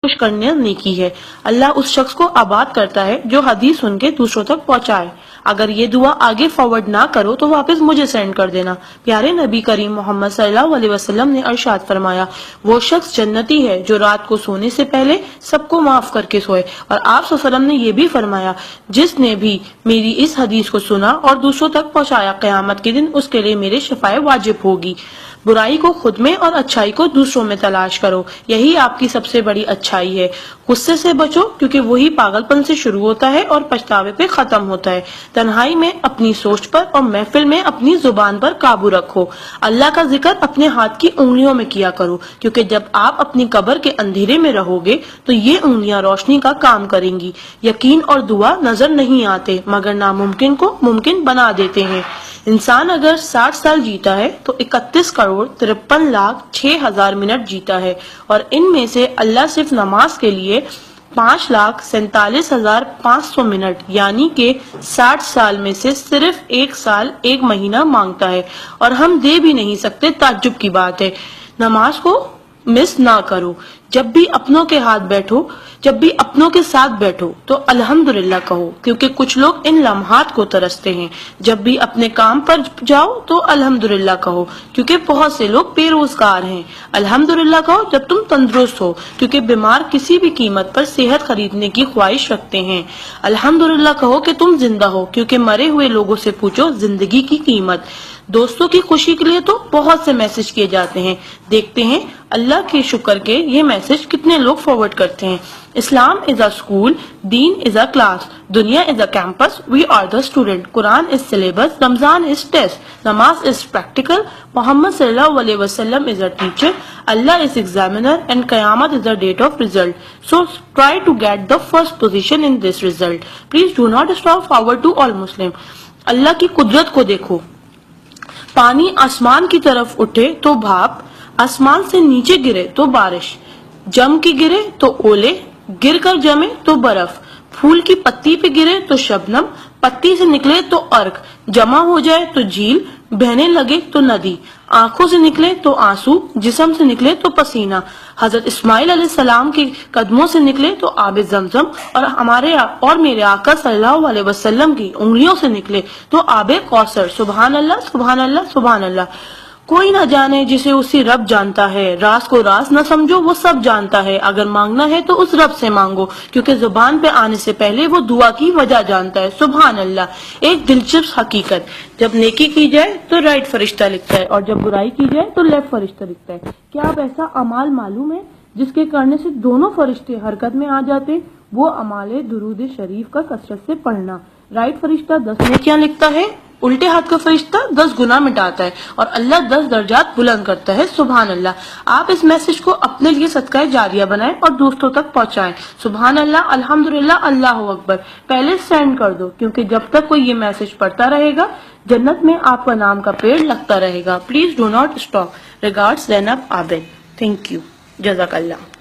کوشش کرنا نیکی ہے۔ اللہ اس شخص کو آباد کرتا ہے جو حدیث سن کے دوسروں تک پہنچائے۔ اگر یہ دعا آگے فارورڈ نہ کرو تو واپس مجھے سینڈ کر دینا۔ پیارے نبی کریم محمد صلی اللہ علیہ وسلم نے ارشاد فرمایا، وہ شخص جنتی ہے جو رات کو سونے سے پہلے سب کو معاف کر کے سوئے۔ اور آپ صلی اللہ علیہ وسلم نے یہ بھی فرمایا، جس نے بھی میری اس حدیث کو سنا اور دوسروں تک پہنچایا، قیامت کے دن اس کے لیے میرے شفاعت واجب ہوگی۔ برائی کو خود میں اور اچھائی کو دوسروں میں تلاش کرو، یہی آپ کی سب سے بڑی اچھائی ہے۔ غصے سے بچو کیونکہ وہی پاگل پن سے شروع ہوتا ہے اور پچھتاوے پہ ختم ہوتا ہے۔ تنہائی میں اپنی سوچ پر اور محفل میں اپنی زبان پر قابو رکھو۔ اللہ کا ذکر اپنے ہاتھ کی انگلیوں میں کیا کرو، کیونکہ جب آپ اپنی قبر کے اندھیرے میں رہو گے تو یہ انگلیاں روشنی کا کام کریں گی۔ یقین اور دعا نظر نہیں آتے مگر ناممکن کو ممکن بنا دیتے ہیں۔ انسان اگر 60 سال جیتا ہے تو 31,53,06,000 منٹ جیتا ہے، اور ان میں سے اللہ صرف نماز کے لیے 5,47,500 منٹ یعنی کہ 60 سال میں سے صرف 1 سال 1 مہینہ مانگتا ہے، اور ہم دے بھی نہیں سکتے۔ تعجب کی بات ہے۔ نماز کو مس نہ کرو۔ جب بھی اپنوں کے ساتھ بیٹھو تو الحمدللہ کہو، کیونکہ کچھ لوگ ان لمحات کو ترستے ہیں۔ جب بھی اپنے کام پر جاؤ تو الحمدللہ کہو، کیونکہ بہت سے لوگ بے روزگار ہیں۔ الحمدللہ کہو جب تم تندرست ہو، کیونکہ بیمار کسی بھی قیمت پر صحت خریدنے کی خواہش رکھتے ہیں۔ الحمدللہ کہو کہ تم زندہ ہو، کیونکہ مرے ہوئے لوگوں سے پوچھو زندگی کی قیمت۔ دوستوں کی خوشی کے لیے تو بہت سے میسج کیے جاتے ہیں، دیکھتے ہیں اللہ کے شکر کے یہ میسج کتنے لوگ فارورڈ کرتے ہیں۔ اسلام از a school, then is a class, duniya is a campus, we are the student, Quran is syllabus, Ramzan is test, namaz is practical, Muhammad صلی اللہ علیہ وسلم is a teacher, Allah is examiner and qayamat is a date of result. So try to get the first position in this result. Please do not stop forward to all Muslim. اللہ کی قدرت کو دیکھو، پانی آسمان کی طرف اٹھے تو بھاپ، آسمان سے نیچے گرے تو بارش، جم کے گرے تو اولے، گر کر جمے تو برف، پھول کی پتی پہ گرے تو شبنم، پتی سے نکلے تو ارک، جمع ہو جائے تو جھیل، بہنے لگے تو ندی، آنکھوں سے نکلے تو آنسو، جسم سے نکلے تو پسینہ، حضرت اسماعیل علیہ السلام کے قدموں سے نکلے تو آب زمزم، اور میرے آقا صلی اللہ علیہ وسلم کی انگلیوں سے نکلے تو آب کوثر۔ سبحان اللہ، سبحان اللہ، سبحان اللہ۔ کوئی نہ جانے جسے اسی رب جانتا ہے، راز کو راز نہ سمجھو وہ سب جانتا ہے، اگر مانگنا ہے تو اس رب سے مانگو، کیونکہ زبان پہ آنے سے پہلے وہ دعا کی وجہ جانتا ہے۔ سبحان اللہ۔ ایک دلچسپ حقیقت، جب نیکی کی جائے تو رائٹ فرشتہ لکھتا ہے، اور جب برائی کی جائے تو لیفٹ فرشتہ لکھتا ہے۔ کیا آپ ایسا اعمال معلوم ہے جس کے کرنے سے دونوں فرشتے حرکت میں آ جاتے؟ وہ اعمال درود شریف کا کثرت سے پڑھنا۔ رائٹ فرشتہ 10 نیکیاں لکھتا ہے، الٹے ہاتھ کا فرشتہ 10 گناہ مٹاتا ہے، اور اللہ 10 درجات بلند کرتا ہے۔ سبحان اللہ۔ آپ اس میسج کو اپنے لیے صدقہ جاریہ بنائیں اور دوستوں تک پہنچائیں۔ سبحان اللہ، الحمدللہ، اللہ اکبر۔ پہلے سینڈ کر دو، کیونکہ جب تک کوئی یہ میسج پڑھتا رہے گا جنت میں آپ کا نام کا پیڑ لگتا رہے گا۔ Please do not stop. Regards Zainab Abid. Thank you, جزاک اللہ۔